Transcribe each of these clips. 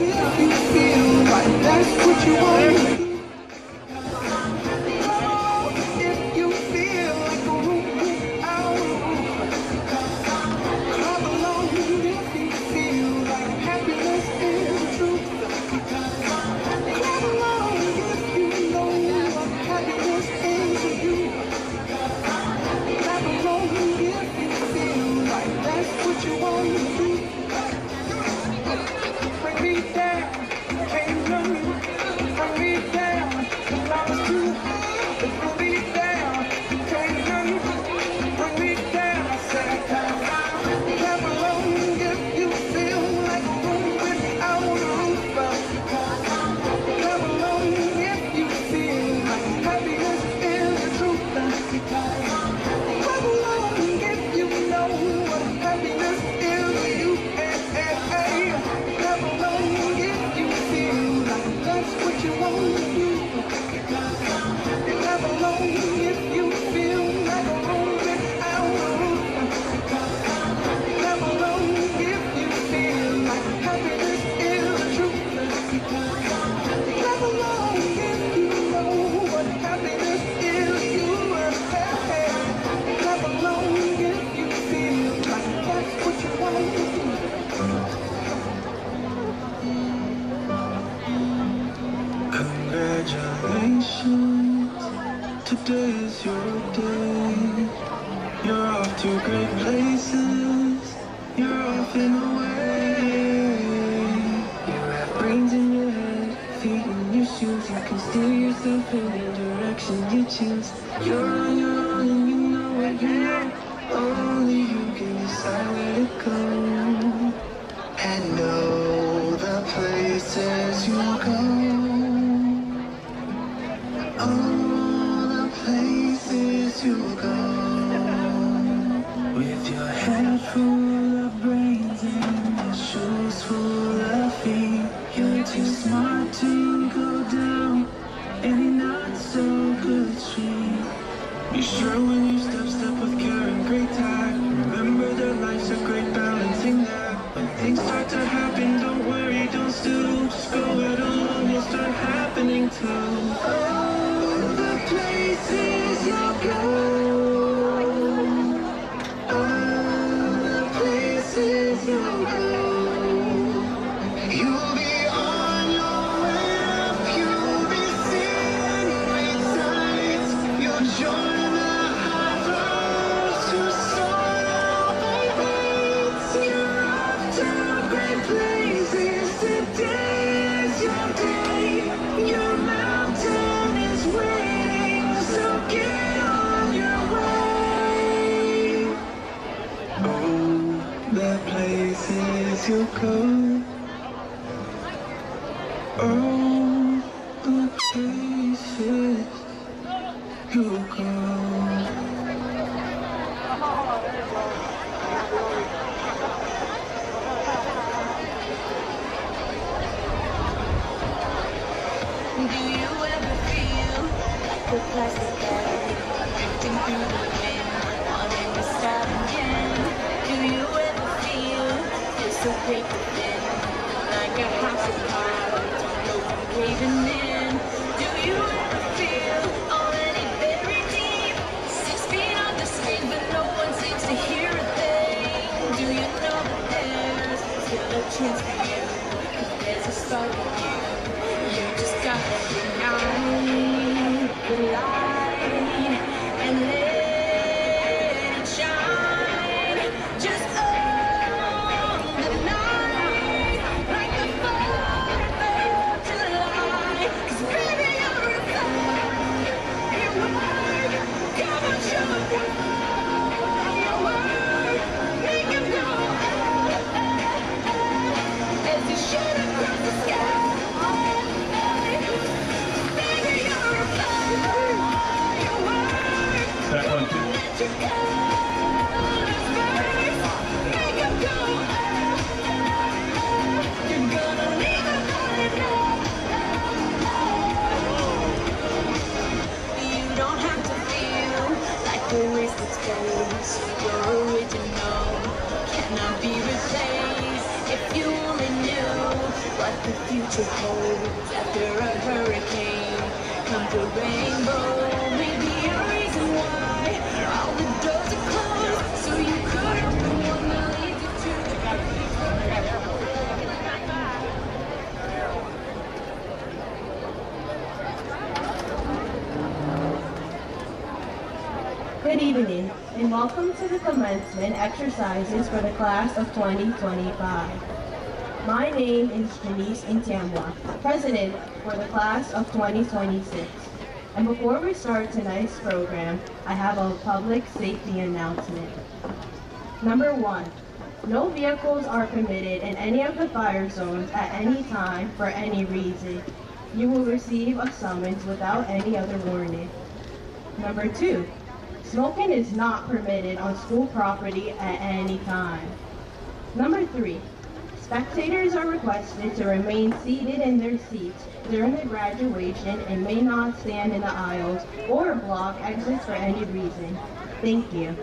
If you feel like that's what you want. If you feel like a room without a roof, clap along if you feel like happiness is the truth. Clap along if you know what happiness is to you. Clap along if you feel like that's what you want to do. Bring me down, can't run me. Bring me down, till I was too high. Bring me down, can't run me. Bring me down, I said clap along if you feel like a room without a roof. Clap along if you feel like happiness is the truth. Clap along if you know what happiness is to you. Clap along if you feel like that's what you want to do. Clap along if you feel like a room without a roof. Clap along if you feel like happiness is the truth. Clap along if you know what happiness is to you. Clap along if you feel like that's what you want to do. Congratulations, today is your day. You're off to great places, you're off and away. You have brains in your head, feet in your shoes. You can steer yourself in any direction you choose. You're on your own and you know it, you know. Only you can decide where to go. And know the places you'll go. All the places you'll go. With your head full of brains and your shoes full of feet. You're too smart to go down any not so good street. Be sure when you step with care and great tact. Remember that life's a great balancing act. When things start to happen, don't worry, don't stew. Just go it along, you'll start happening too. Oh, the places you'll go. Oh, the places you'll go. You'll be on your way up, you'll be seeing great sights. You'll join the high roads to sort out the rates. You're off to great places. Today is your day. Your mountain is waiting, so get on your way. Oh, the places you'll go. Oh, the places you'll go. Do you ever feel like a plastic bag drifting through the wind, wanting to start again? Do you ever feel so paper thin, like a house of cards, no one caving in? Do you ever feel already buried deep, 6 feet on the street, but no one seems to hear a thing? Do you know that there's still a chance for you, 'cause there's a spark in you? You just gotta ignite the light and let it shine. Just own the night. winter cold after a hurricane comes a rainbow. Maybe a reason why all the doors are closed, so you could open one that leads you to the Good evening, and welcome to the commencement exercises for the class of 2025. My name is Janice Intiamwa, President for the class of 2026. And before we start tonight's program, I have a public safety announcement. Number 1, no vehicles are permitted in any of the fire zones at any time for any reason. You will receive a summons without any other warning. Number 2, smoking is not permitted on school property at any time. Number 3, spectators are requested to remain seated in their seats during the graduation and may not stand in the aisles or block exits for any reason. Thank you.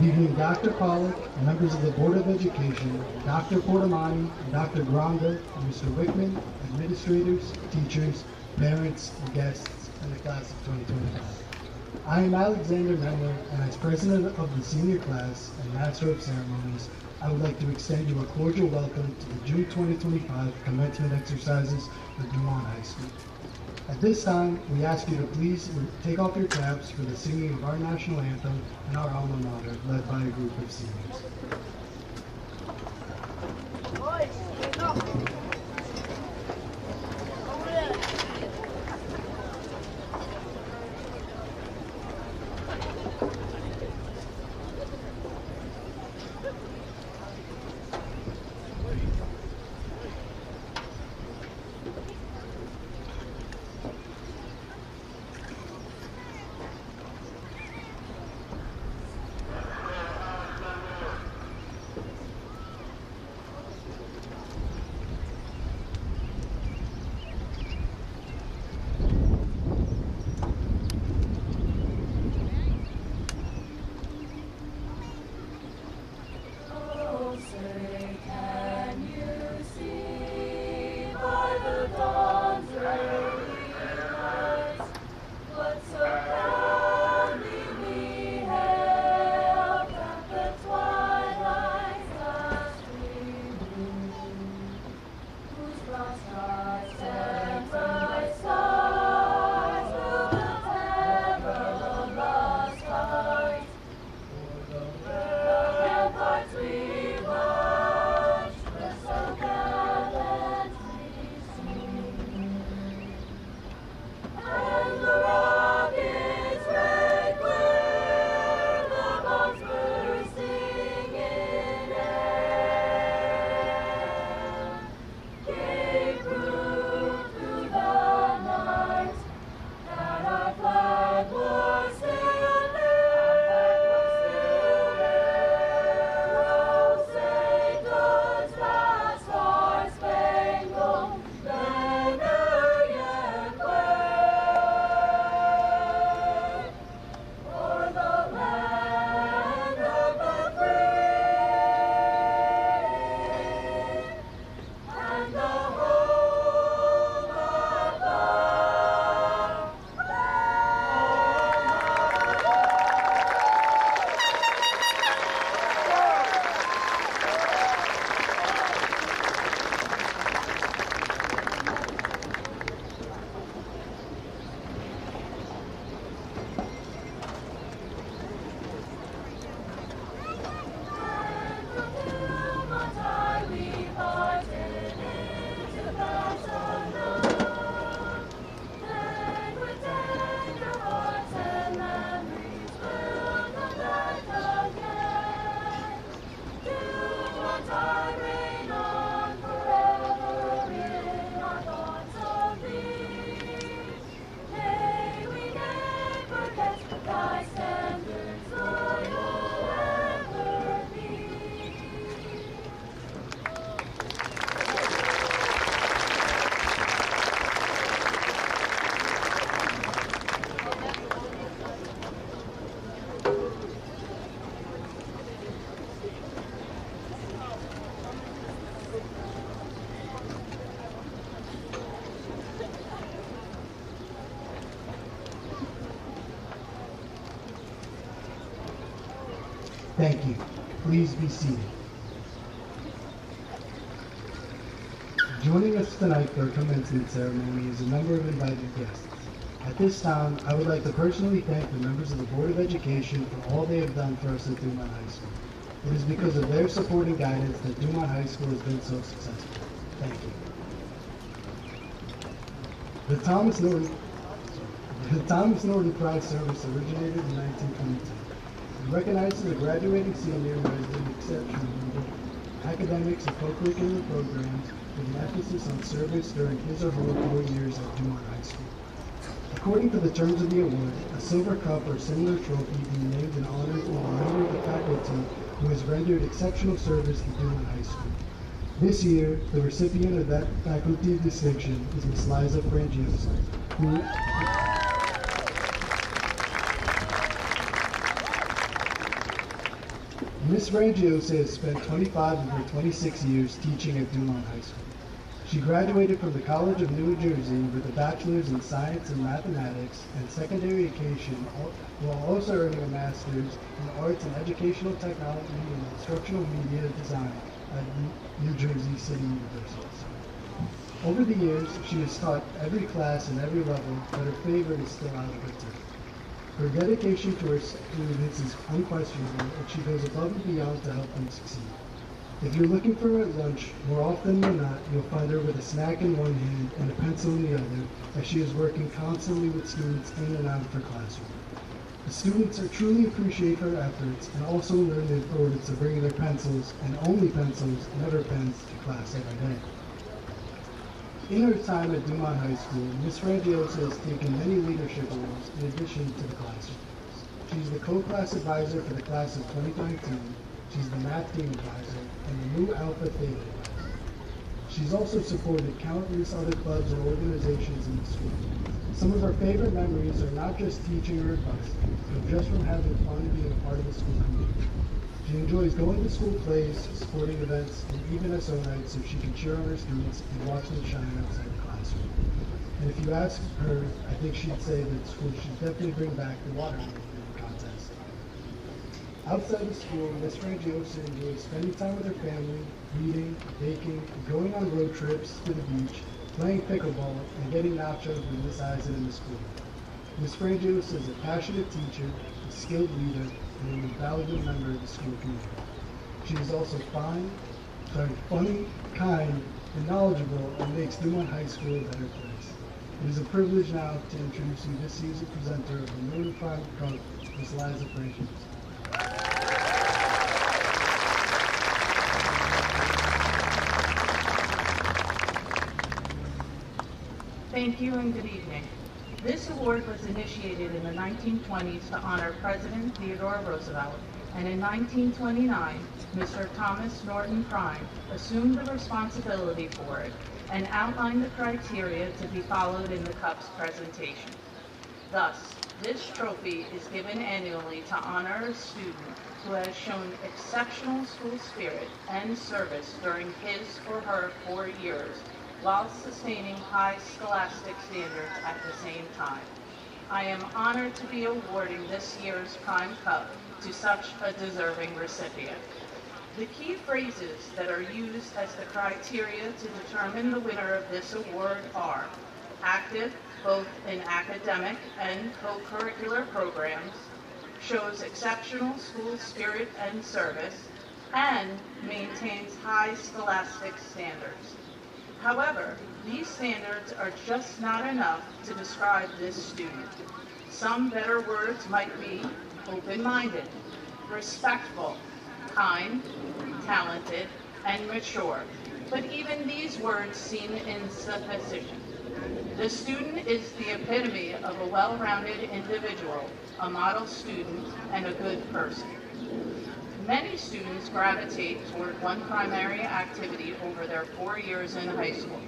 Good evening, Dr. Pollack, members of the Board of Education, Dr. Portamani, Dr. Granda, and Mr. Wickman, administrators, teachers, parents, and guests in the class of 2025. I am Alexander Memler, and as president of the senior class and master of ceremonies, I would like to extend you a cordial welcome to the June 2025 commencement exercises for Dumont High School. At this time, we ask you to please take off your caps for the singing of our national anthem and our alma mater, led by a group of seniors. Thank you. Please be seated. Joining us tonight for our commencement ceremony is a number of invited guests. At this time, I would like to personally thank the members of the Board of Education for all they have done for us at Dumont High School. It is because of their support and guidance that Dumont High School has been so successful. Thank you. The Thomas Norton Prize Service originated in 1922. It recognizes a graduating senior who has been exceptional in academics and co-curricular programs with an emphasis on service during his or her 4 years at Dumont High School. According to the terms of the award, a silver cup or similar trophy being named in honor of a member of the faculty who has rendered exceptional service to Dumont High School. This year, the recipient of that faculty distinction is Ms. Liza Frangiosa, who Ms. Frangiosa has spent 25 of her 26 years teaching at Dumont High School. She graduated from the College of New Jersey with a bachelor's in science and mathematics and secondary education, while also earning a master's in arts and educational technology and instructional media design at New Jersey City University. Over the years, she has taught every class and every level, but her favorite is still Algebra 2. Her dedication to her students is unquestionable, and she goes above and beyond to help them succeed. If you're looking for her at lunch, more often than not, you'll find her with a snack in one hand and a pencil in the other, as she is working constantly with students in and out of her classroom. The students truly appreciate her efforts and also learn the importance of bringing their pencils, and only pencils, never pens, to class every day. In her time at Dumont High School, Ms. Frangiosa has taken many leadership roles in addition to the classroom. She's the co-class advisor for the class of 2019, she's the math team advisor, and the new Alpha Theta advisor. She's also supported countless other clubs and organizations in the school. Some of her favorite memories are not just teaching or advising, but just from having fun and being a part of the school community. She enjoys going to school plays, sporting events, and even SO nights so she can cheer on her students and watch them shine outside the classroom. And if you ask her, I think she'd say that school should definitely bring back the water contest. Outside of school, Ms. Frangiosa enjoys spending time with her family, reading, baking, going on road trips to the beach, playing pickleball, and getting nachos with Miss Eisen in the school. Ms. Frangiosa is a passionate teacher, a skilled leader, and an invaluable member of the school community. She is also funny, kind, and knowledgeable, and makes Dumont High School a better place. It is a privilege now to introduce you this year's presenter of the Northern Prime Cup, Ms. Liza Frangiosa. Thank you and good evening. This award was initiated in the 1920s to honor President Theodore Roosevelt, and in 1929, Mr. Thomas Norton Prime assumed the responsibility for it and outlined the criteria to be followed in the Cup's presentation. Thus, this trophy is given annually to honor a student who has shown exceptional school spirit and service during his or her 4 years while sustaining high scholastic standards at the same time. I am honored to be awarding this year's Prime Cup to such a deserving recipient. The key phrases that are used as the criteria to determine the winner of this award are active, both in academic and co-curricular programs, shows exceptional school spirit and service, and maintains high scholastic standards. However, these standards are just not enough to describe this student. Some better words might be open-minded, respectful, kind, talented, and mature. But even these words seem insufficient. The student is the epitome of a well-rounded individual, a model student, and a good person. Many students gravitate toward one primary activity over their 4 years in high school.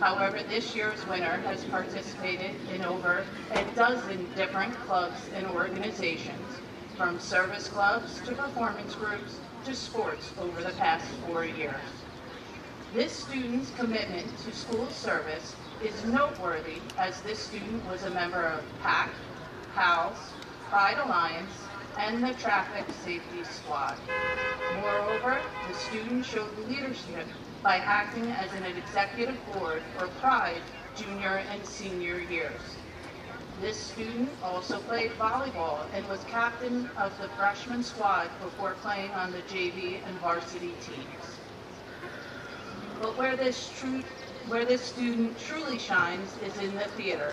However, this year's winner has participated in over a dozen different clubs and organizations, from service clubs to performance groups to sports over the past 4 years. This student's commitment to school service is noteworthy, as this student was a member of PAC, PALS, Pride Alliance, and the Traffic Safety Squad. Moreover, the student showed leadership by acting as an executive board for Pride junior and senior years. This student also played volleyball and was captain of the freshman squad before playing on the JV and varsity teams. But where this student truly shines is in the theater.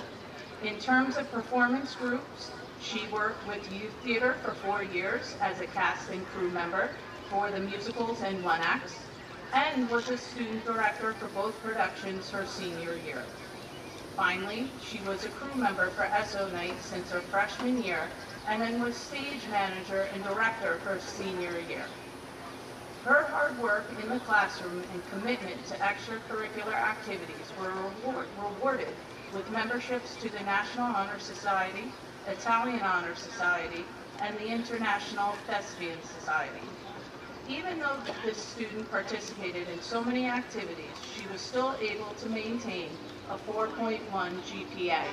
In terms of performance groups, she worked with youth theater for 4 years as a cast and crew member for the musicals and one-acts, and was a student director for both productions her senior year. Finally, she was a crew member for SO Night since her freshman year, and then was stage manager and director for senior year. Her hard work in the classroom and commitment to extracurricular activities were rewarded with memberships to the National Honor Society, Italian Honor Society, and the International Thespian Society. Even though this student participated in so many activities, she was still able to maintain a 4.1 GPA.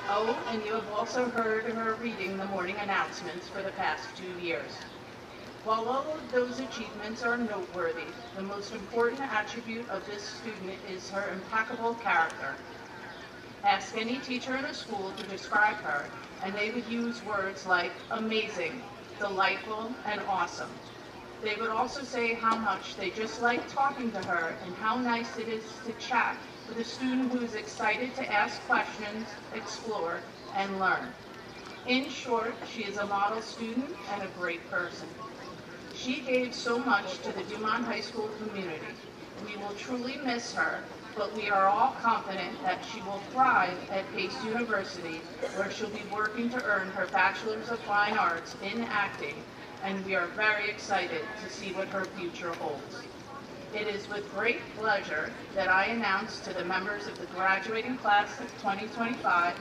Oh, and you have also heard her reading the morning announcements for the past 2 years. While all of those achievements are noteworthy, the most important attribute of this student is her impeccable character. Ask any teacher in a school to describe her, and they would use words like amazing, delightful, and awesome. They would also say how much they just like talking to her and how nice it is to chat with a student who is excited to ask questions, explore, and learn. In short, she is a model student and a great person. She gave so much to the Dumont High School community. We will truly miss her, but we are all confident that she will thrive at Pace University, where she'll be working to earn her Bachelor's of Fine Arts in acting, and we are very excited to see what her future holds. It is with great pleasure that I announce to the members of the graduating class of 2025,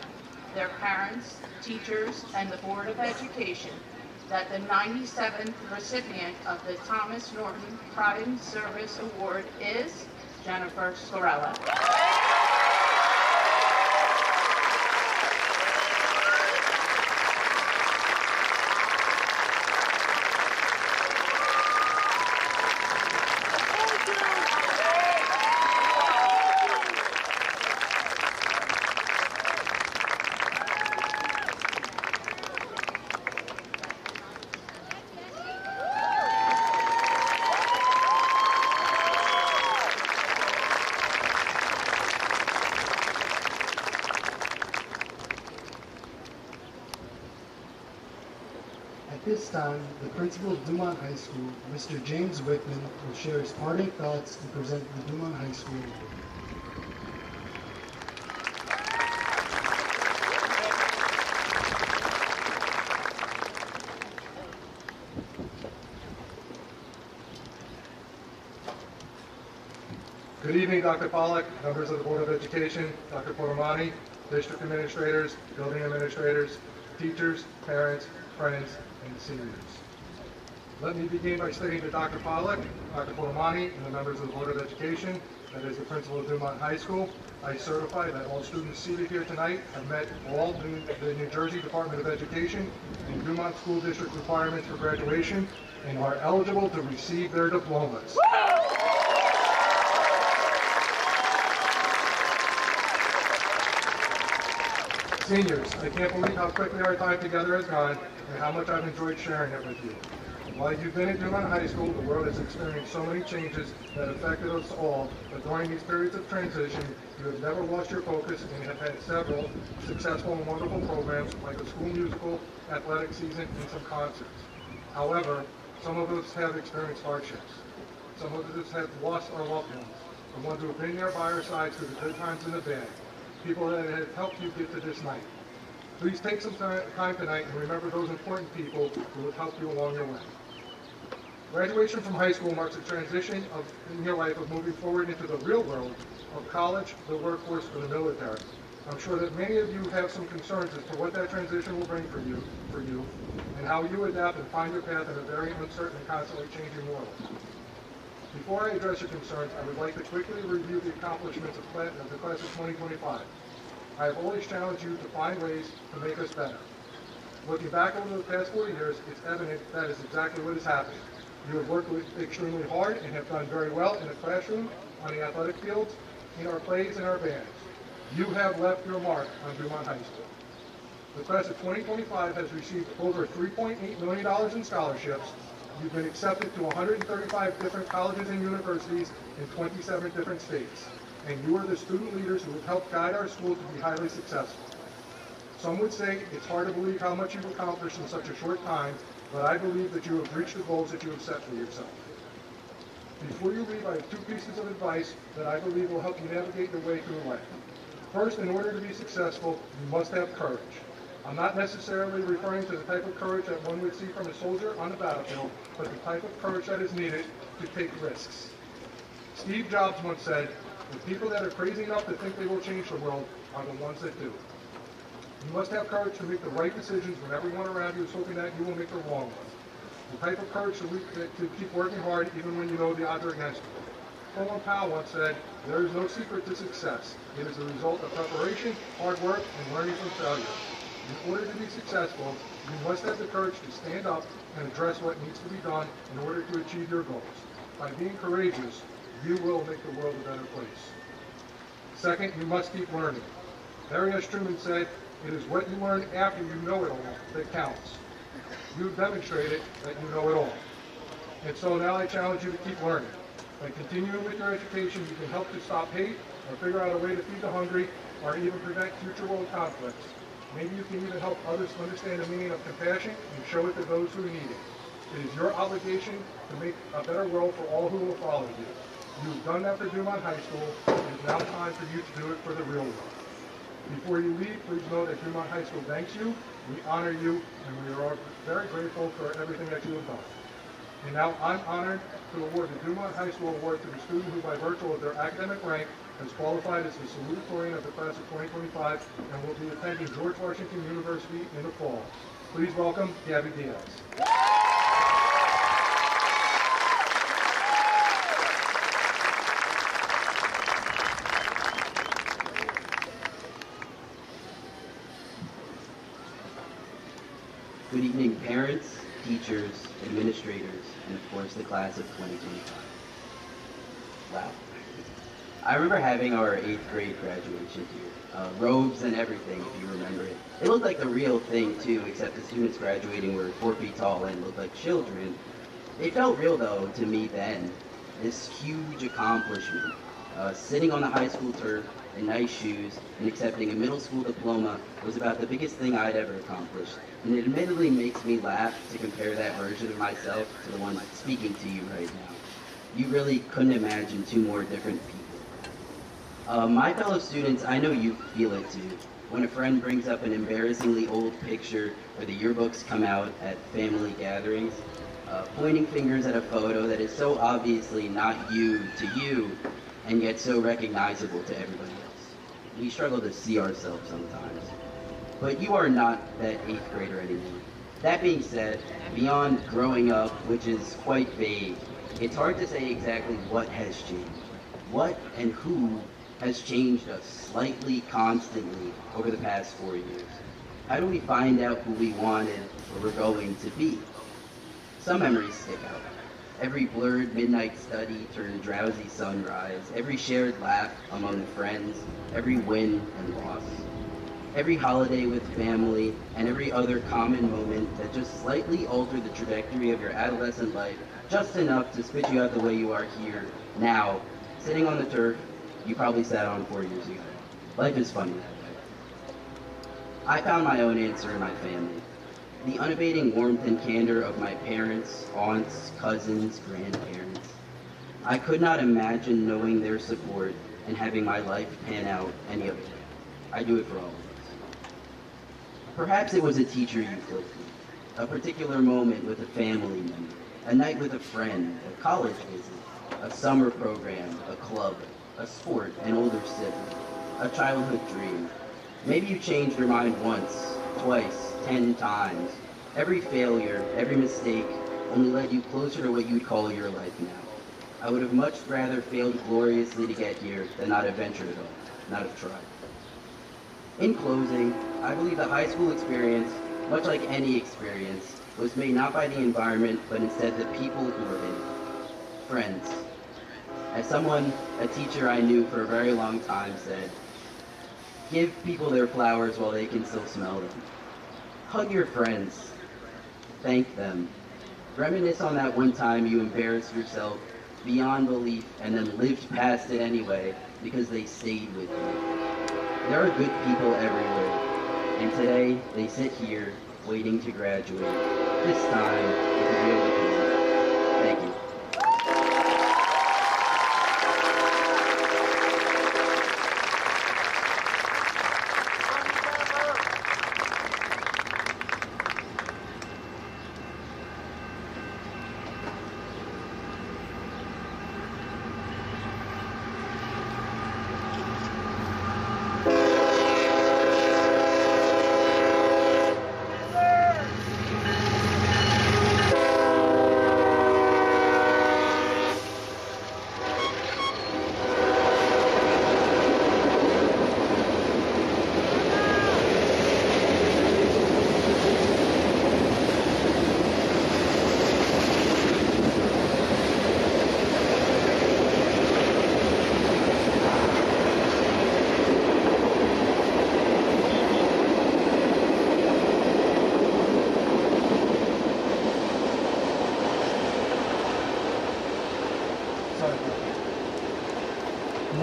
their parents, teachers, and the Board of Education that the 97th recipient of the Thomas Norton Pride in Service Award is Jennifer Scarella. At this time, the principal of Dumont High School, Mr. James Wickman, will share his parting thoughts and present the Dumont High School Award. Good evening, Dr. Pollack, members of the Board of Education, Dr. Portamani, district administrators, building administrators, teachers, parents, friends, and seniors. Let me begin by stating to Dr. Pollack, Dr. Portamani, and the members of the Board of Education, that as the principal of Dumont High School, I certify that all students seated here tonight have met all the New Jersey Department of Education and Dumont School District requirements for graduation and are eligible to receive their diplomas. Seniors, I can't believe how quickly our time together has gone and how much I've enjoyed sharing it with you. While you've been at Dumont High School, the world has experienced so many changes that affected us all, but during these periods of transition, you have never lost your focus and have had several successful and wonderful programs like a school musical, athletic season, and some concerts. However, some of us have experienced hardships. Some of us have lost our loved ones, the ones who have been there by our sides through the good times and the bad. People that have helped you get to this night. Please take some time tonight and remember those important people who have helped you along your way. Graduation from high school marks a transition in your life of moving forward into the real world of college, the workforce, or the military. I'm sure that many of you have some concerns as to what that transition will bring for you, and how you adapt and find your path in a very uncertain and constantly changing world. Before I address your concerns, I would like to quickly review the accomplishments of the class of 2025. I have always challenged you to find ways to make us better. Looking back over the past 4 years, it's evident that is exactly what has happened. You have worked extremely hard and have done very well in the classroom, on the athletic fields, in our plays and our bands. You have left your mark on Dumont High School. The class of 2025 has received over $3.8 million in scholarships. You've been accepted to 135 different colleges and universities in 27 different states. And you are the student leaders who have helped guide our school to be highly successful. Some would say it's hard to believe how much you've accomplished in such a short time, but I believe that you have reached the goals that you have set for yourself. Before you leave, I have 2 pieces of advice that I believe will help you navigate your way through life. First, in order to be successful, you must have courage. I'm not necessarily referring to the type of courage that one would see from a soldier on the battlefield, but the type of courage that is needed to take risks. Steve Jobs once said, "The people that are crazy enough to think they will change the world are the ones that do." You must have courage to make the right decisions when everyone around you is hoping that you will make the wrong one. the type of courage to keep working hard even when you know the odds are against you. Colin Powell once said, "There is no secret to success. It is the result of preparation, hard work, and learning from failure." In order to be successful, you must have the courage to stand up and address what needs to be done in order to achieve your goals. By being courageous, you will make the world a better place. Second, you must keep learning. Harry S. Truman said, "It is what you learn after you know it all that counts." You've demonstrated that you know it all. And so now I challenge you to keep learning. By continuing with your education, you can help to stop hate, or figure out a way to feed the hungry, or even prevent future world conflicts. Maybe you can even help others understand the meaning of compassion and show it to those who need it. It is your obligation to make a better world for all who will follow you. You've done that for Dumont High School. It is now time for you to do it for the real world. Before you leave, please know that Dumont High School thanks you, we honor you, and we are very grateful for everything that you have done. And now I'm honored to award the Dumont High School Award to the student who, by virtue of their academic rank, has qualified as the Salutatorian of the class of 2025 and will be attending George Washington University in the fall. Please welcome Gabby Diaz. Good evening, parents, teachers, administrators, and of course the class of 2025. Wow. I remember having our 8th grade graduation here. Robes and everything, if you remember it. It looked like the real thing too, except the students graduating were 4 feet tall and looked like children. It felt real though to me then. This huge accomplishment. Sitting on the high school turf in nice shoes and accepting a middle school diploma was about the biggest thing I'd ever accomplished. And it admittedly makes me laugh to compare that version of myself to the one speaking to you right now. You really couldn't imagine two more different people. My fellow students, I know you feel it too. When a friend brings up an embarrassingly old picture or the yearbooks come out at family gatherings, pointing fingers at a photo that is so obviously not you to you and yet so recognizable to everybody else. We struggle to see ourselves sometimes. But you are not that 8th grader anymore. That being said, beyond growing up, which is quite vague, it's hard to say exactly what has changed. What and who has changed us slightly constantly over the past 4 years? How do we find out who we wanted or were going to be? Some memories stick out. Every blurred midnight study turned drowsy sunrise, every shared laugh among friends, every win and loss. Every holiday with family, and every other common moment that just slightly altered the trajectory of your adolescent life, just enough to spit you out the way you are here, now, sitting on the turf you probably sat on 4 years ago. Life is funny that way. I found my own answer in my family. The unabating warmth and candor of my parents, aunts, cousins, grandparents. I could not imagine knowing their support and having my life pan out any other way. I do it for all of us. Perhaps it was a teacher you clicked with, a particular moment with a family member, a night with a friend, a college visit, a summer program, a club, a sport, an older sibling, a childhood dream. Maybe you changed your mind once, twice, 10 times. Every failure, every mistake only led you closer to what you'd call your life now. I would have much rather failed gloriously to get here than not have ventured at all, not have tried. In closing, I believe the high school experience, much like any experience, was made not by the environment, but instead the people who were in it. Friends. As someone, a teacher I knew for a very long time said, give people their flowers while they can still smell them. Hug your friends. Thank them. Reminisce on that one time you embarrassed yourself beyond belief and then lived past it anyway because they stayed with you. There are good people everywhere, and today they sit here waiting to graduate, this time with a real diploma. Thank you.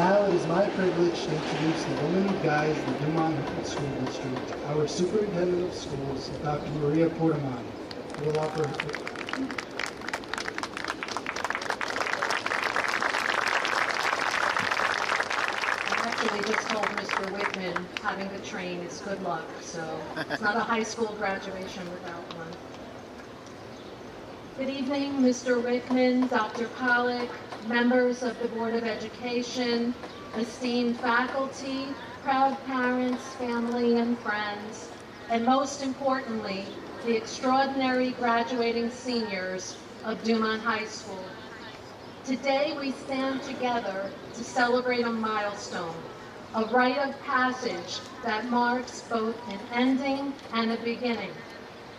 Now it is my privilege to introduce the woman who guides the Dumont School District, our Superintendent of Schools, Dr. Maria Portamani, who will offer Actually just told Mr. Whitman having the train is good luck, so it's not a high school graduation without one. Good evening, Mr. Whitman, Dr. Pollack, members of the Board of Education, esteemed faculty, proud parents, family, and friends, and most importantly, the extraordinary graduating seniors of Dumont High School. Today we stand together to celebrate a milestone, a rite of passage that marks both an ending and a beginning.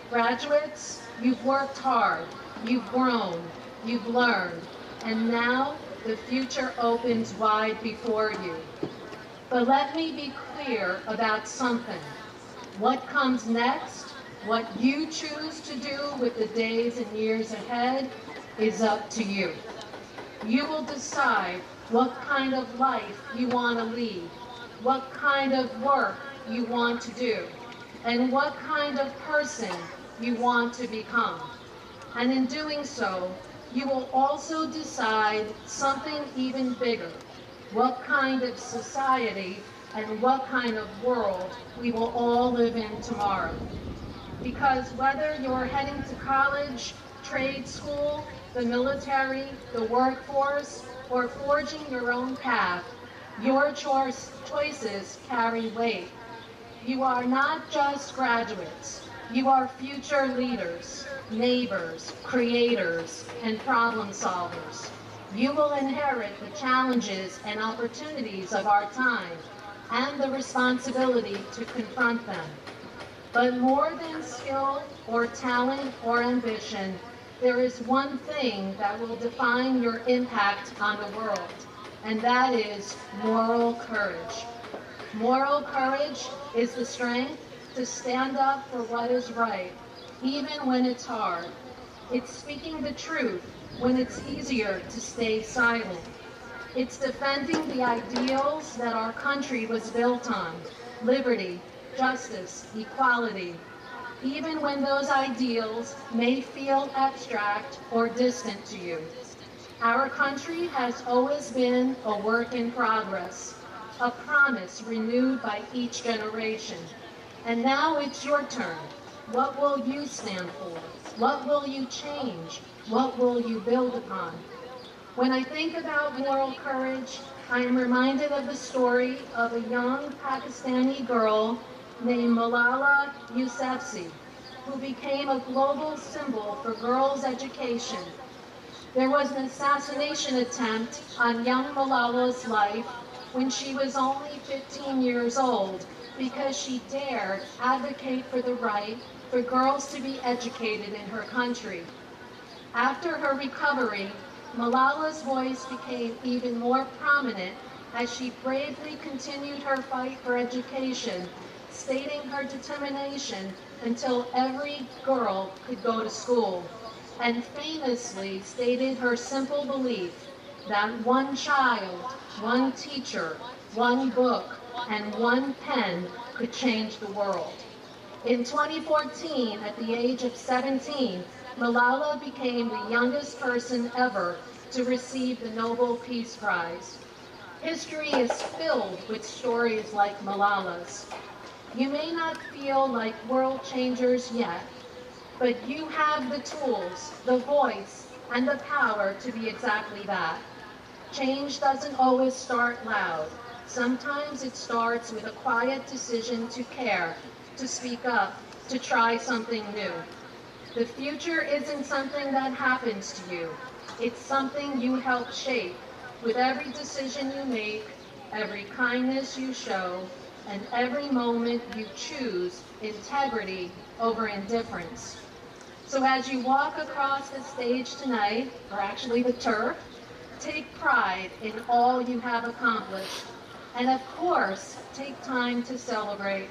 Graduates, you've worked hard, you've grown, you've learned, and now the future opens wide before you. But let me be clear about something. What comes next, what you choose to do with the days and years ahead, is up to you. You will decide what kind of life you want to lead, what kind of work you want to do, and what kind of person you want to become. And in doing so, you will also decide something even bigger, what kind of society and what kind of world we will all live in tomorrow. Because whether you're heading to college, trade school, the military, the workforce, or forging your own path, your choices carry weight. You are not just graduates. You are future leaders, neighbors, creators, and problem solvers. You will inherit the challenges and opportunities of our time and the responsibility to confront them. But more than skill or talent or ambition, there is one thing that will define your impact on the world, and that is moral courage. Moral courage is the strength to stand up for what is right, even when it's hard. It's speaking the truth when it's easier to stay silent. It's defending the ideals that our country was built on: liberty, justice, equality, even when those ideals may feel abstract or distant to you. Our country has always been a work in progress, a promise renewed by each generation. And now it's your turn. What will you stand for? What will you change? What will you build upon? When I think about moral courage, I am reminded of the story of a young Pakistani girl named Malala Yousafzai, who became a global symbol for girls' education. There was an assassination attempt on young Malala's life when she was only 15 years old because she dared advocate for the right for girls to be educated in her country. After her recovery, Malala's voice became even more prominent as she bravely continued her fight for education, stating her determination until every girl could go to school, and famously stated her simple belief that one child, one teacher, one book, and one pen could change the world. In 2014, at the age of 17, Malala became the youngest person ever to receive the Nobel Peace Prize. History is filled with stories like Malala's. You may not feel like world changers yet, but you have the tools, the voice, and the power to be exactly that. Change doesn't always start loud. Sometimes it starts with a quiet decision to care, to speak up, to try something new. The future isn't something that happens to you. It's something you help shape with every decision you make, every kindness you show, and every moment you choose integrity over indifference. So as you walk across the stage tonight, or actually the turf, take pride in all you have accomplished. And of course, take time to celebrate,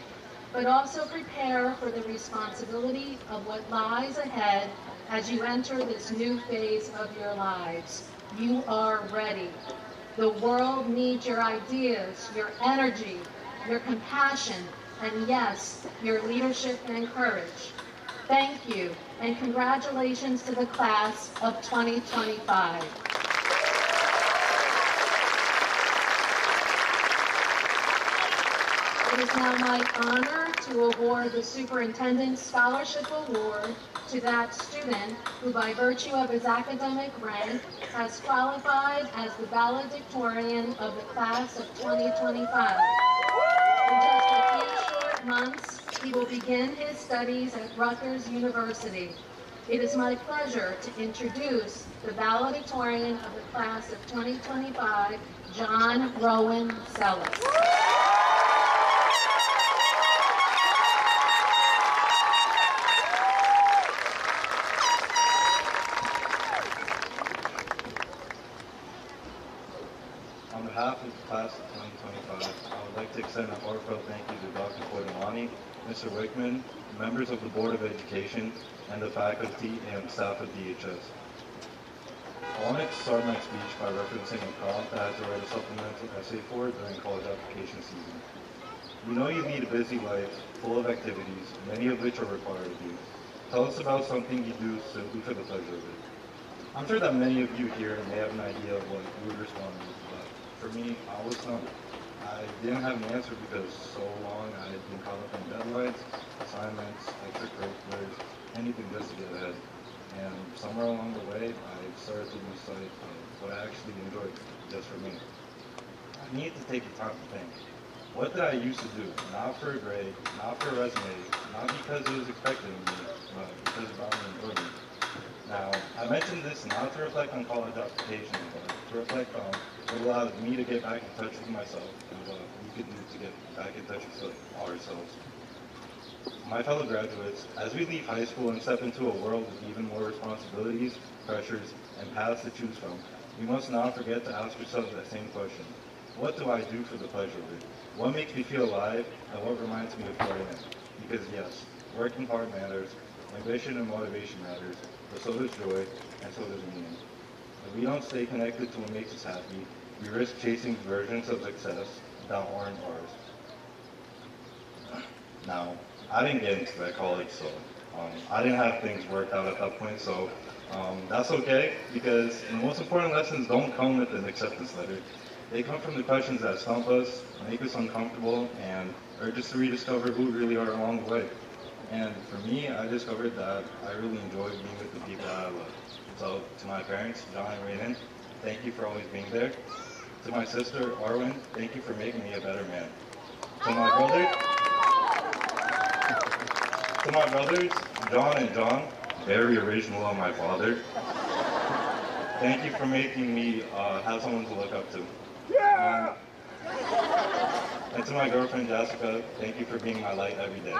but also prepare for the responsibility of what lies ahead as you enter this new phase of your lives. You are ready. The world needs your ideas, your energy, your compassion, and yes, your leadership and courage. Thank you, and congratulations to the class of 2025. It is now my honor to award the Superintendent Scholarship Award to that student who, by virtue of his academic rank, has qualified as the valedictorian of the class of 2025. In just a few short months, he will begin his studies at Rutgers University. It is my pleasure to introduce the valedictorian of the class of 2025, John Rowan Sellis. On behalf of the class of 2025, I would like to extend a heartfelt thank you to Dr. Portamani, Mr. Wickman, members of the Board of Education, and the faculty and staff of DHS. I wanted to start my speech by referencing a prompt I had to write a supplemental essay for during college application season. We know you lead a busy life, full of activities, many of which are required of you. Tell us about something you do simply for the pleasure of it. I'm sure that many of you here may have an idea of what you would respond with, but for me, I was stunned. I didn't have an answer because so long I had been caught up in deadlines, assignments, extracurriculars, anything just to get ahead. And somewhere along the way, I started to lose sight of what I actually enjoyed just for me. I needed to take the time to think. What did I used to do? Not for a grade, not for a resume, not because it was expected of me, but because of our enjoyment. Now, I mentioned this not to reflect on college applications, but to reflect on what allowed me to get back in touch with myself and what we could do to get back in touch with ourselves. My fellow graduates, as we leave high school and step into a world with even more responsibilities, pressures, and paths to choose from, we must not forget to ask ourselves that same question. What do I do for the pleasure of it? What makes me feel alive, and what reminds me of who I am? Because yes, working hard matters, ambition and motivation matters, but so does joy, and so does meaning. If we don't stay connected to what makes us happy, we risk chasing versions of success that aren't ours. Now, I didn't get into that college, so I didn't have things worked out at that point, so that's okay, because the most important lessons don't come with an acceptance letter. They come from the questions that stump us, make us uncomfortable, and urge us to rediscover who we really are along the way. And for me, I discovered that I really enjoy being with the people that I love. So to my parents, John and Raiden, thank you for always being there. To my sister, Arwen, thank you for making me a better man. To my brothers, John and John, very original on my father. Thank you for making me have someone to look up to. And to my girlfriend, Jessica, thank you for being my light every day.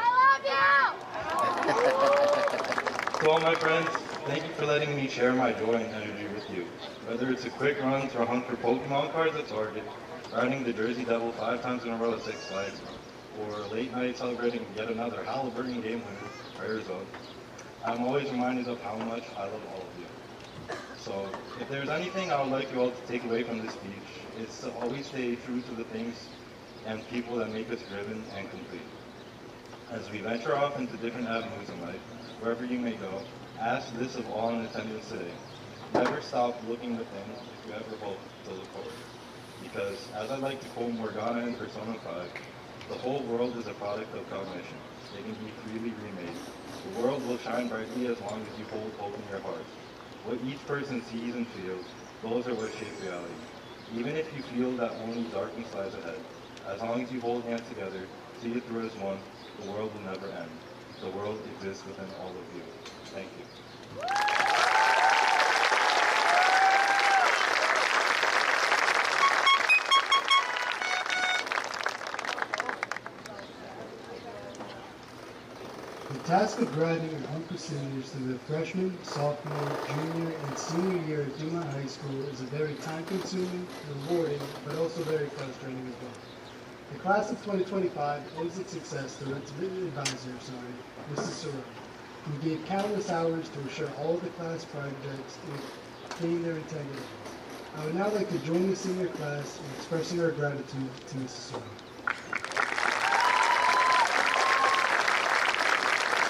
To all my friends, thank you for letting me share my joy and energy with you. Whether it's a quick run to hunt for Pokemon cards at Target, riding the Jersey Devil 5 times in a row at Six Flags, or a late night celebrating yet another Halliburton game winner for Arizona, I'm always reminded of how much I love all of you. So, if there's anything I would like you all to take away from this speech, it's to always stay true to the things and people that make us driven and complete. As we venture off into different avenues in life, wherever you may go, ask this of all in attendance today. Never stop looking within if you ever hope to look forward. Because, as I like to quote Morgana in Persona 5, the whole world is a product of cognition. It can be freely remade. The world will shine brightly as long as you hold hope in your heart. What each person sees and feels, those are what shape reality. Even if you feel that only darkness lies ahead, as long as you hold hands together, see it through as one, the world will never end. The world exists within all of you. Thank you. The task of guiding a group of seniors through the freshman, sophomore, junior, and senior year at Dumont High School is a very time-consuming, rewarding, but also very frustrating as well. The class of 2025 owes its success to its advisor, Mrs. Sorrell, who gave countless hours to ensure all of the class projects came their intended. I would now like to join the senior class in expressing our gratitude to Mrs. Soy.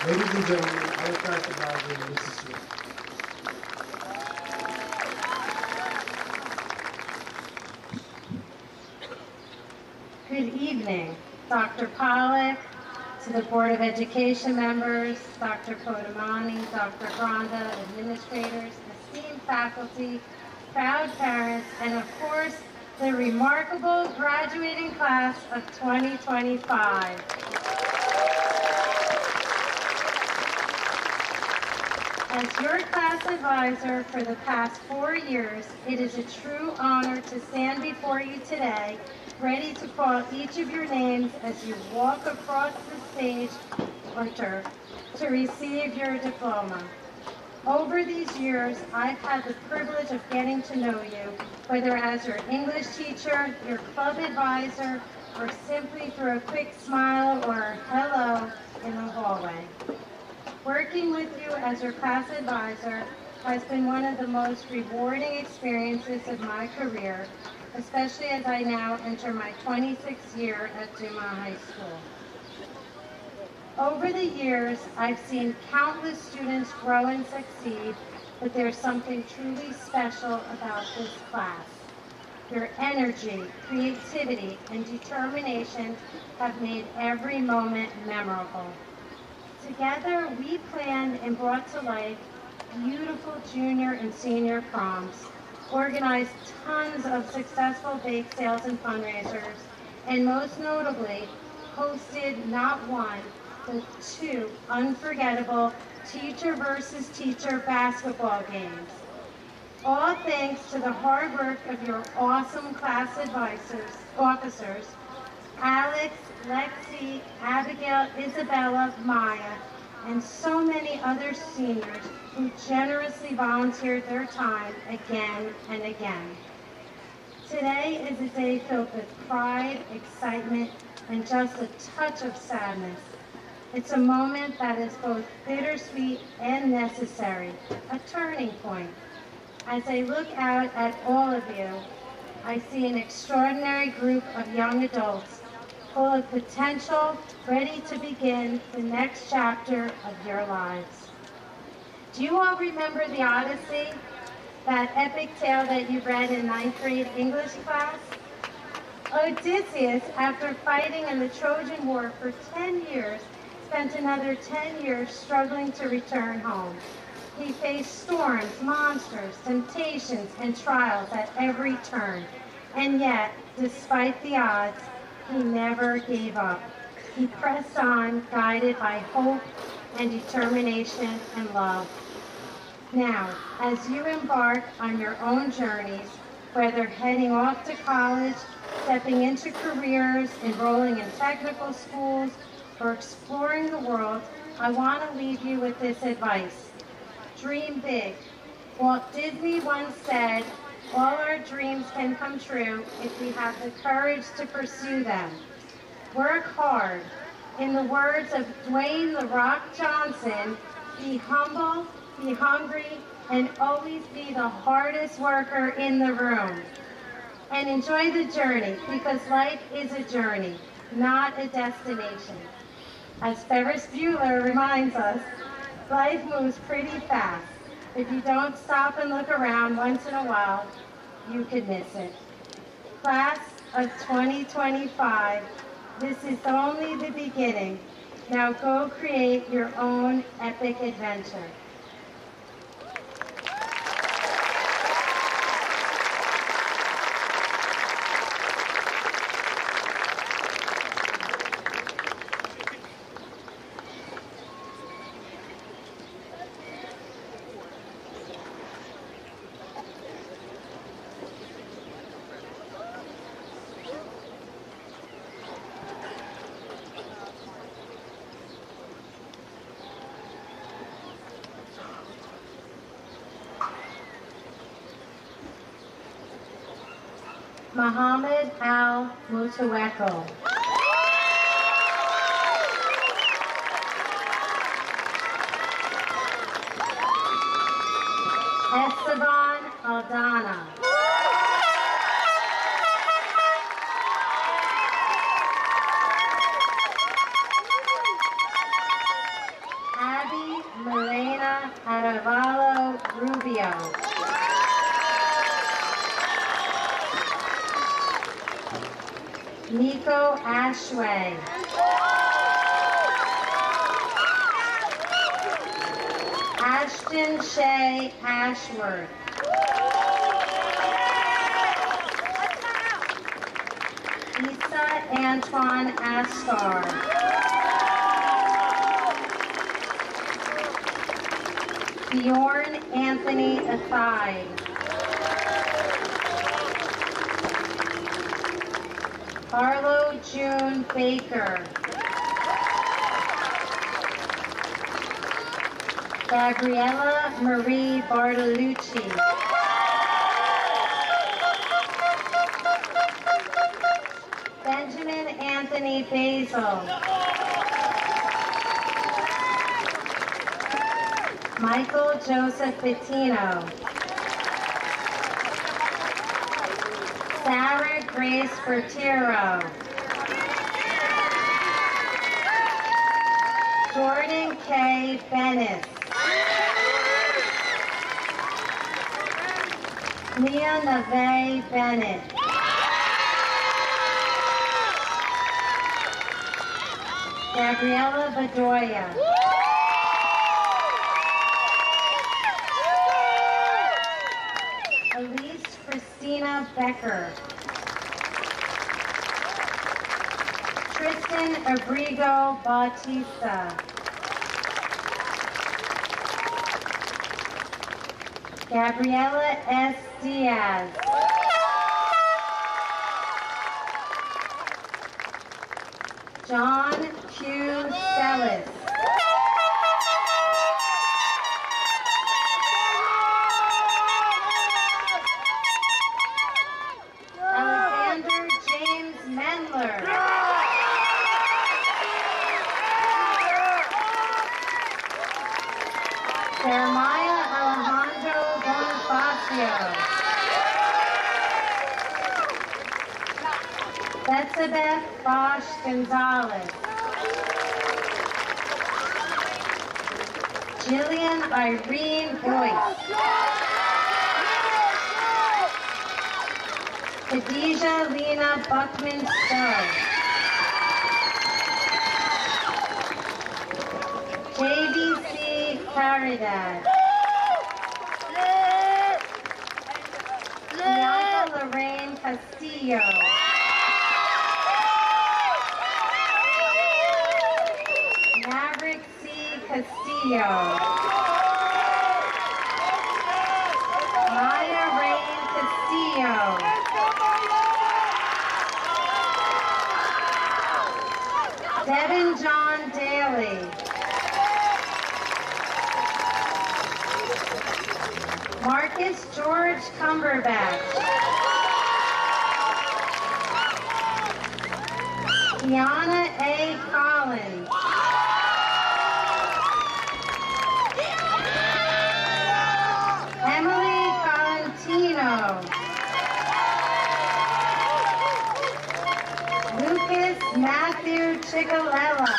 Ladies and gentlemen, our class advisor, Mrs. Soy. Good evening, Dr. Pollack, to the Board of Education members, Dr. Podamani, Dr. Granda, administrators, esteemed faculty, proud parents, and of course, the remarkable graduating class of 2025. As your class advisor for the past 4 years, it is a true honor to stand before you today, ready to call each of your names as you walk across the stage or turf to receive your diploma. Over these years, I've had the privilege of getting to know you, whether as your English teacher, your club advisor, or simply through a quick smile or a hello in the hallway. Working with you as your class advisor has been one of the most rewarding experiences of my career, especially as I now enter my 26th year at Dumont High School. Over the years, I've seen countless students grow and succeed, but there's something truly special about this class. Your energy, creativity, and determination have made every moment memorable. Together, we planned and brought to life beautiful junior and senior proms, organized tons of successful bake sales and fundraisers, and most notably, hosted not one, but 2 unforgettable teacher versus teacher basketball games. All thanks to the hard work of your awesome class officers, Alex, Lexi, Abigail, Isabella, Maya, and so many other seniors who generously volunteered their time again and again. Today is a day filled with pride, excitement, and just a touch of sadness. It's a moment that is both bittersweet and necessary, a turning point. As I look out at all of you, I see an extraordinary group of young adults full of potential, ready to begin the next chapter of your lives. Do you all remember the Odyssey, that epic tale that you read in 9th grade English class? Odysseus, after fighting in the Trojan War for 10 years, spent another 10 years struggling to return home. He faced storms, monsters, temptations, and trials at every turn. And yet, despite the odds, he never gave up. He pressed on, guided by hope and determination and love. Now, as you embark on your own journeys, whether heading off to college, stepping into careers, enrolling in technical schools, or exploring the world, I want to leave you with this advice. Dream big. Walt Disney once said, all our dreams can come true if we have the courage to pursue them. Work hard. In the words of Dwayne "The Rock" Johnson, be humble, be hungry, and always be the hardest worker in the room. And enjoy the journey, because life is a journey, not a destination. As Ferris Bueller reminds us, life moves pretty fast. If you don't stop and look around once in a while, you could miss it. Class of 2025, this is only the beginning. Now go create your own epic adventure. Muhammad Al-Mutawakil. Esteban Aldana. Nico Ashway. Ashton Shea Ashworth. Issa Antoine Ascar. Bjorn Anthony Athide. Harlow June Baker. Gabriella Marie Bartolucci. Benjamin Anthony Basil. Michael Joseph Bettino. Sarah Grace Bertiro. Jordan K. Bennett. Leah Neve Bennett. Gabriella Bedoya. Elise Christina Becker. Tristan Abrigo Bautista. Gabriella S. Diaz. John Q. Sellis. Alexander James Mendler. Jeremiah Alejandro Bonifacio. Betsabeth Bosch Gonzalez. Jillian Irene Boyce. Khadijah Lena Buckman Stowe. JVC Caridad. Bianca Lorraine Castillo. Maverick C. Castillo. Maya Rain Castillo. Devin John Daly. Marcus George Cumberbatch. Kiana A. Collins. Emily Valentino. Lucas Matthew Chicalella.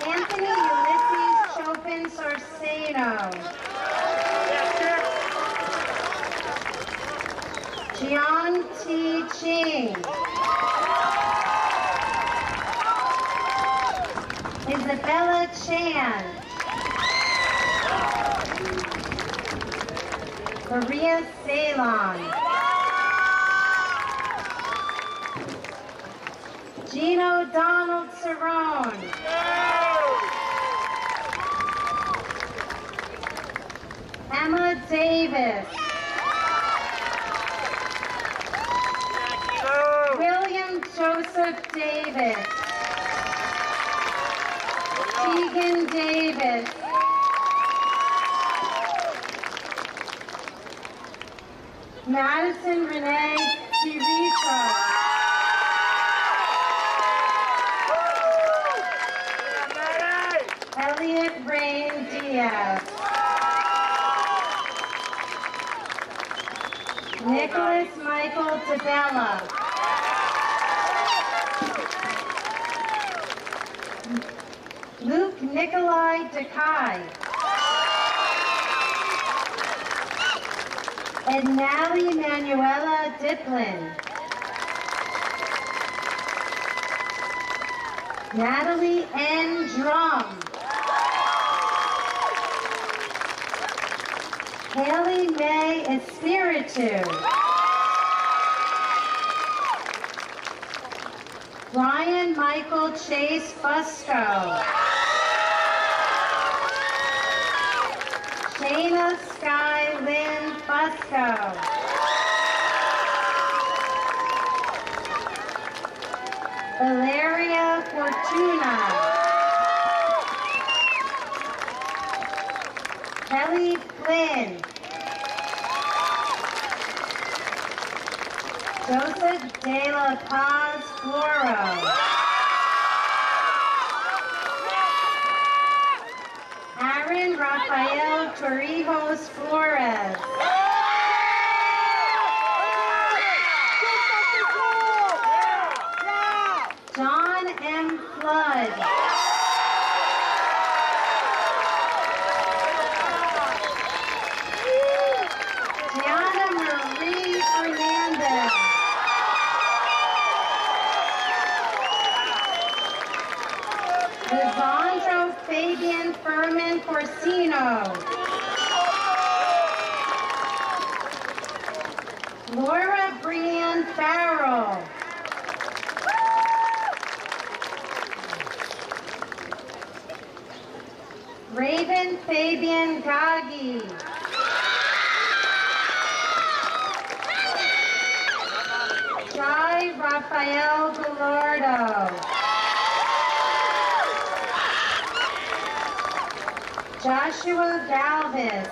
Anthony Ulysses Chopin Sorseno. Jian T. Ching. Isabella Chan. Maria Ceylon. Gino Donald Cerrone. Emma Davis. William Joseph Davis. Tegan Davis. Madison Renee Teresa. Elliot Rain Diaz. Nicholas Michael DeBella. Luke Nikolai Dekai. Ednali Manuela Diplin. Natalie N. Drum. Haley May Espiritu. Brian Michael Chase Fusco. Shayna Sky Lynn Fusco. Valeria Fortuna. Kelly Flynn. Joseph De La Paz Floro. Aaron Rafael Torrijos Flores. John M. Flood. Gianna Marie Fernandez. Lisandro Fabian Furman Porcino. Laura Brianne Farrell. Raven Fabian Gaggi. Jai Rafael Gallardo. Joshua Galvis.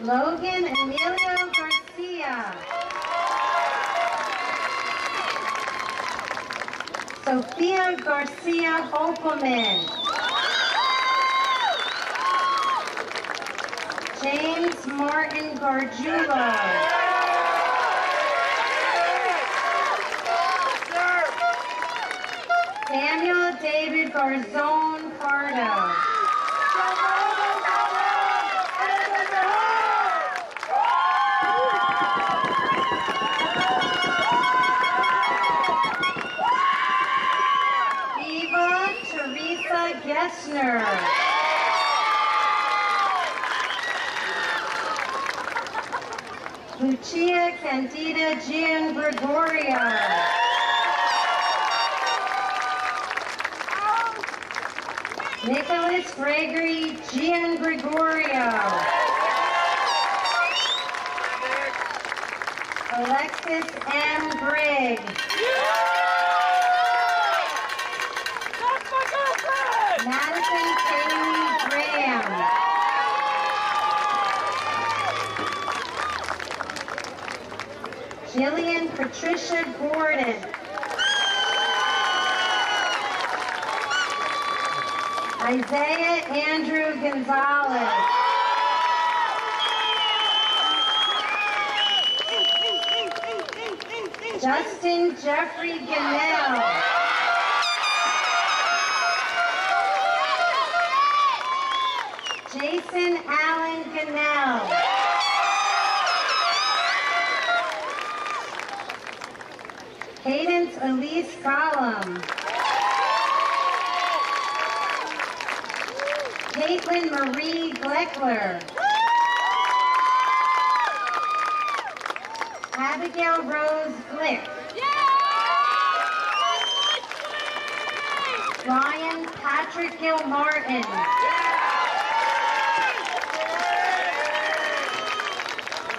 Logan Emilio Garcia. Sophia Garcia Hopelman. James Martin Gargiulo. Samuel David Garzone Pardo. Eva Teresa Gessner. Lucia Candida Gian Gregorio. Nicholas Gregory Gian Gregorio. Alexis M. Grigg. Madison Kaylee Graham. Jillian Patricia Gordon. Isaiah Andrew Gonzalez. Justin Jeffrey Gannell. Jason Allen Gannell. Cadence Elise Gollum. Caitlin Marie Gleckler. Abigail Rose Glick. Ryan Patrick Gilmartin.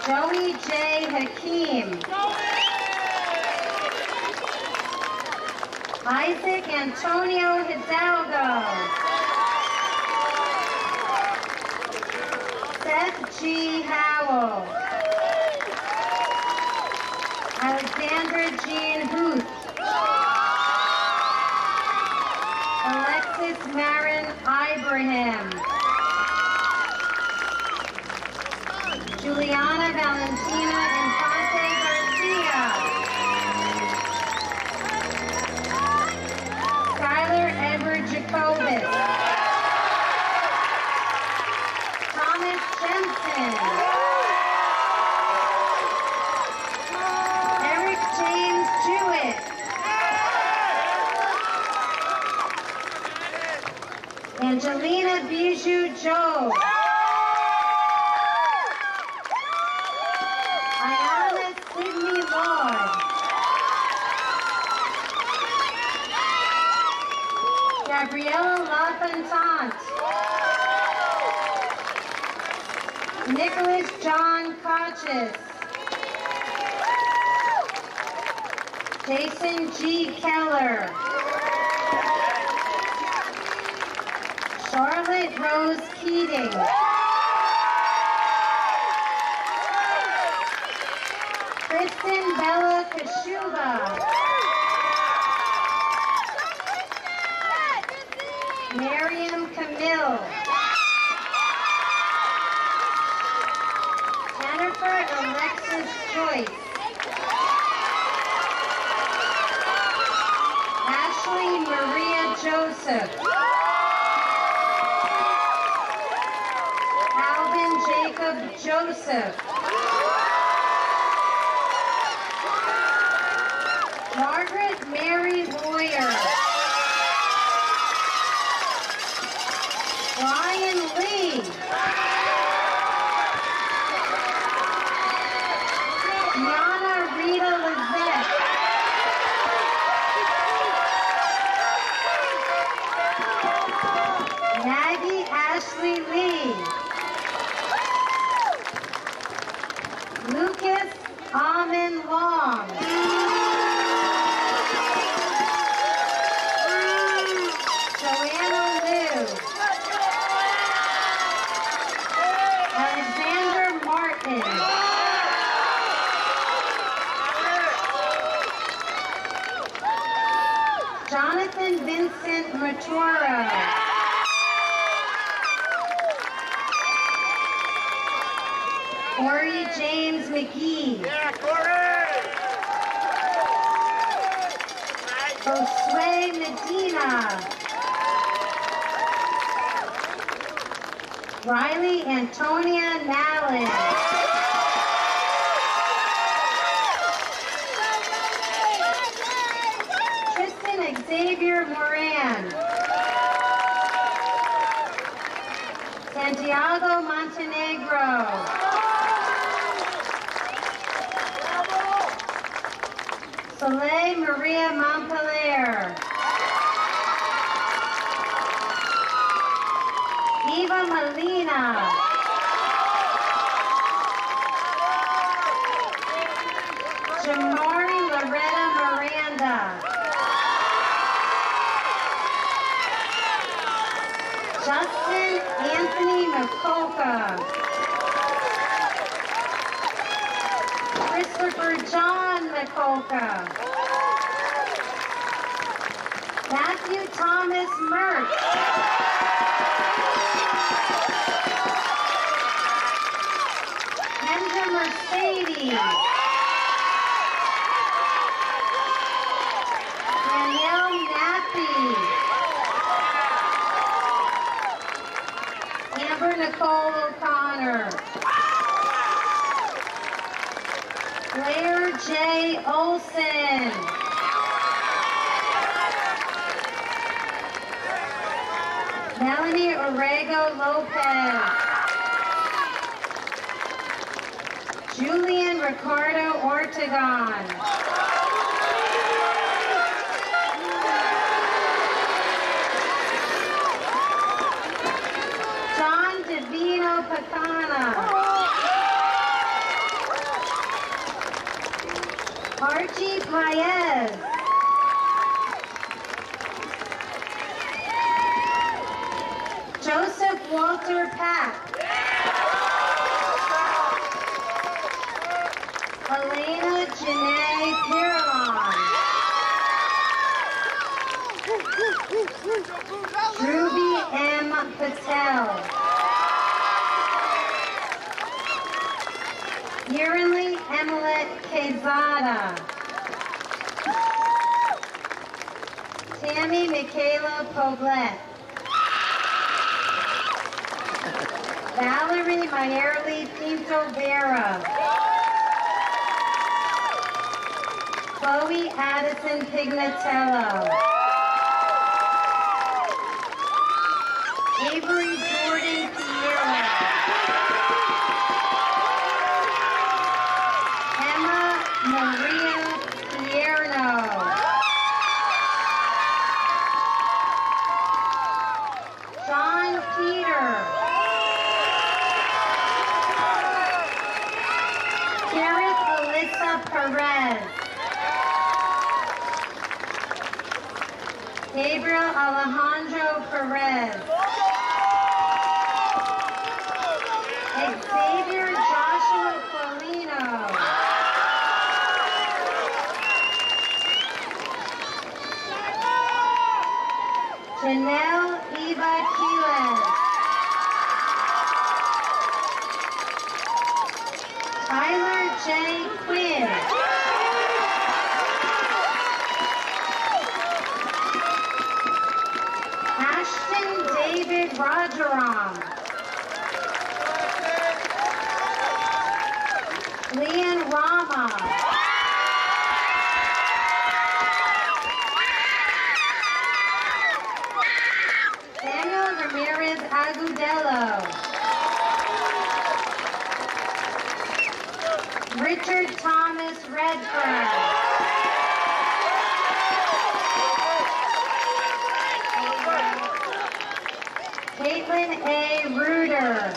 Joey J. Hakeem. Isaac Antonio Hidalgo. Seth G. Howell. Alexandra Jean Huth. Alexis Marin Ibrahim. Juliana Valentina Infante Garcia. Skylar Edward Jacobus. Johnson. Eric James Jewett. Angelina Bijou Joe. Ayana Sidney Lord. Gabriella LaFontante. Nicholas John Kochis. Jason G. Keller. Charlotte Rose Keating. Kristen Bella Kashuba. Miriam Camille. Jennifer Alexis Joyce. Ashley Maria Joseph. Alvin Jacob Joseph. Margaret Mary Lawyer. Brian Lee. Yana Rita Lizette. Maggie Ashley Lee. Lucas Amin Long. Joanna Liu. Alexander Martin. Jonathan Vincent Maturo. Corey James McGee. Yeah, Corey! Josue Medina. Riley Antonia Nallin. Tristan Xavier Moran. Santiago Montenegro. Soleil Maria Montpelier. Eva Molina. Jamari Loretta Miranda. Justin Anthony Makoka. Christopher John Makoka. Matthew Thomas Mertz. Kendra Mercedes. Danielle Nappy. Amber Nicole O'Connor. Claire J. Olson. Melanie Orrego Lopez. Julian Ricardo Ortegon. John Divino Pacana. Archie Paez. Joseph Walter Pack. Elena Janae Pirlon. Ruby M. Patel. Yearly Emilet Quezada. Tammy Michaela Poblet. Valerie Mayerly Pinto Vera. Chloe Addison Pignatello. Avery Jordan Piero. Emma Maria Pierno. John Peter. Gareth Alyssa Perez. Gabriel Alejandro Perez. Xavier Joshua Polino. Janelle Eva Quiles. Tyler J. Quinn. Ashton David Rajaram. Leon Rama. Samuel Ramirez Agudelo. Richard Thomas Redfern. Caitlin A. Reuter.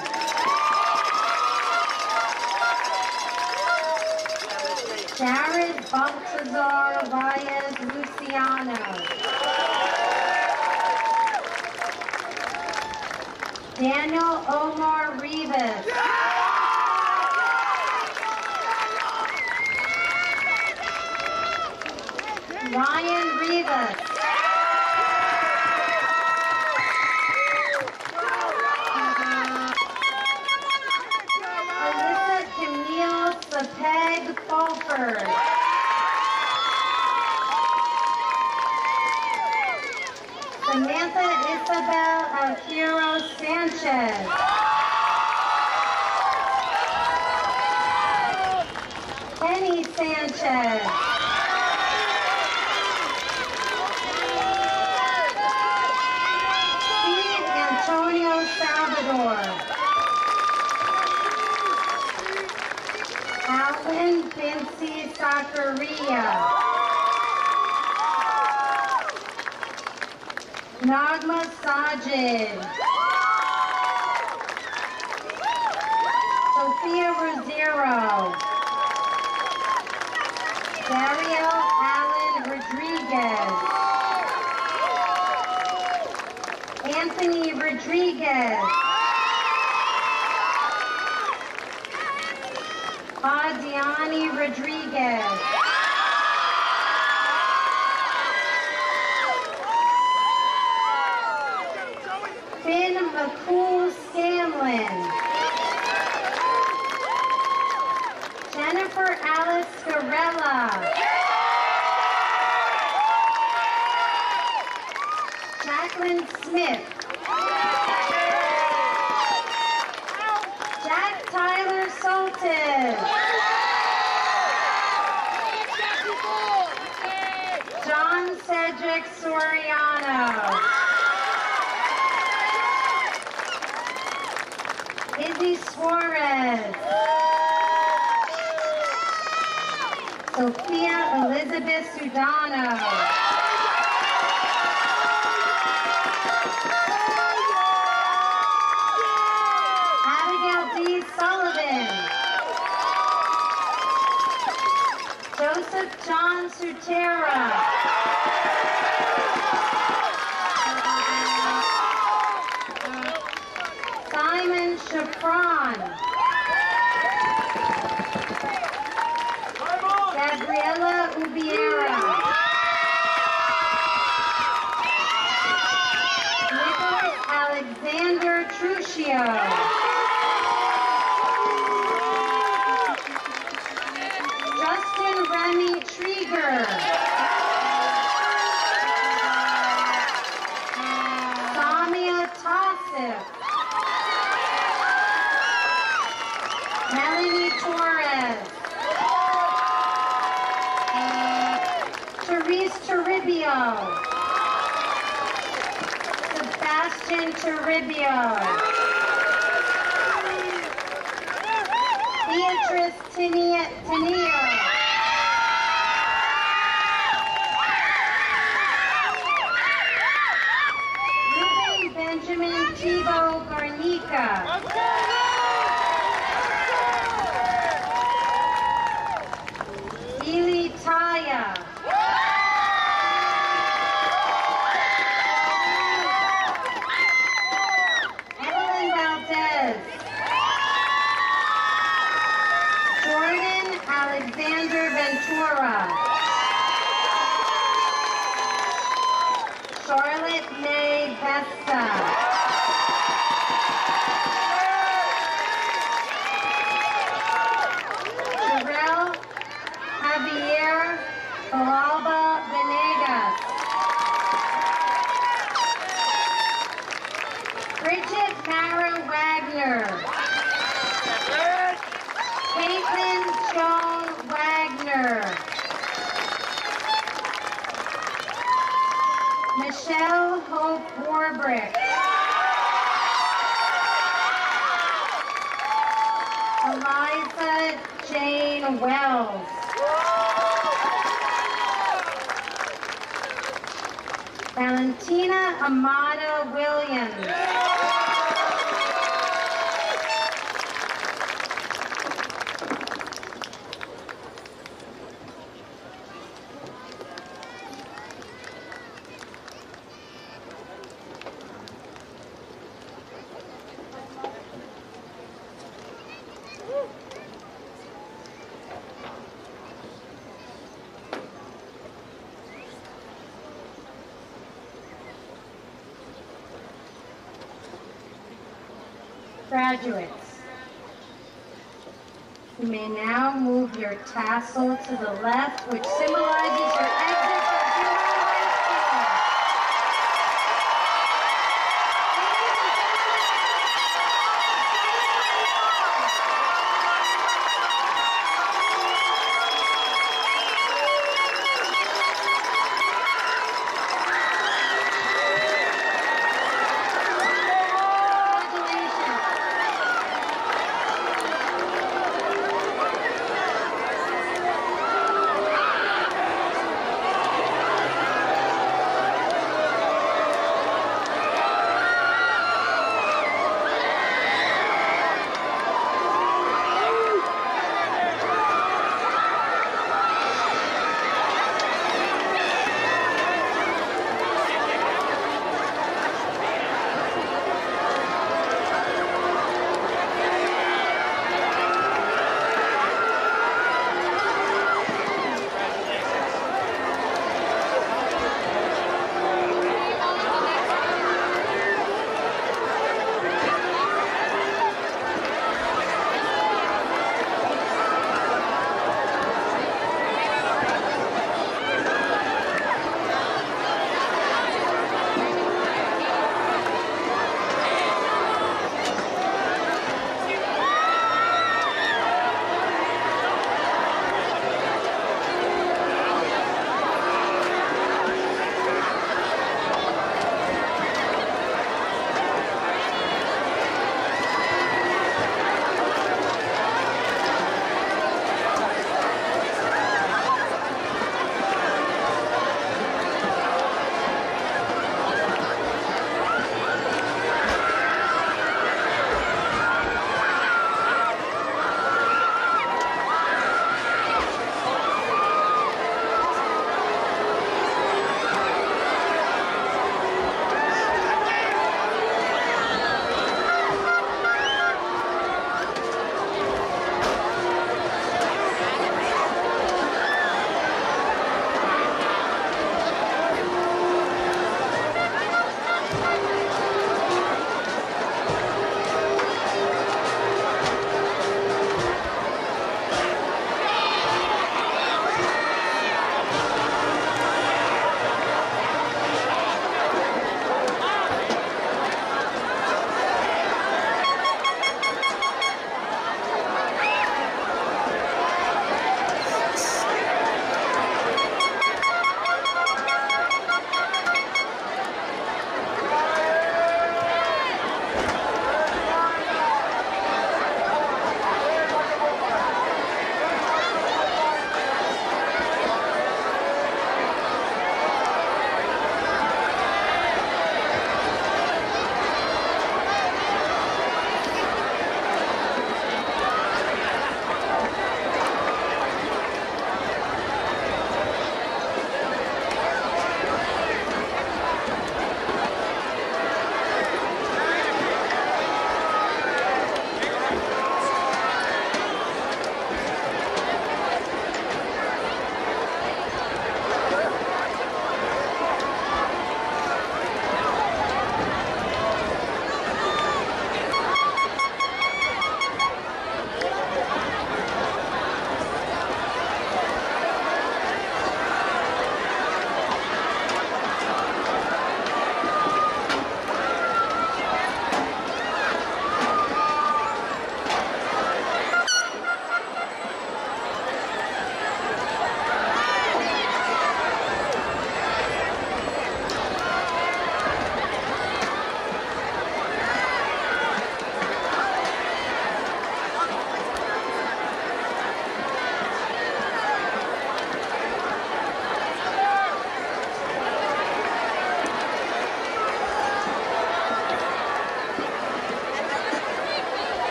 Jared Baltazar Reyes Luciano. Daniel Omar Rivas. Ryan Rivas. Alyssa Camille Sapeg Fulford. Samantha Isabel Alquiro Sanchez. Penny Sanchez. Steve Antonio Salvador. Alan Vinci Zakaria. Nagma Sajid. Sophia Rosero. Dario Allen Rodriguez. Anthony Rodriguez. Adiani Rodriguez. Finn McCool Scanlon. Jennifer Alice Scarella. Jacqueline Smith. Jack Tyler Sultan. John Cedric Soriano. Izzy Suarez. Sophia Elizabeth Sudano. Abigail D. Sullivan. Joseph John Sutera. Simon Shafran. Gabriela Ubiera. Nicholas Alexander Truccio. Justin Remy Trieger. Samia Tassif. Benjamin Toribio. Beatrice Tennille. Ruben Benjamin Thibault Garnica. Eli Taya. Evelyn Valdez. Jordan Alexander Ventura. Charlotte May Vesta. Jarrell Javier Balaba Venegas. Bridget Mara Wagner. Caitlin Joan Wagner. Michelle Hope Warbrick. Eliza Jane Wells. Valentina Amada Williams. Graduates, you may now move your tassel to the left, which symbolizes your exit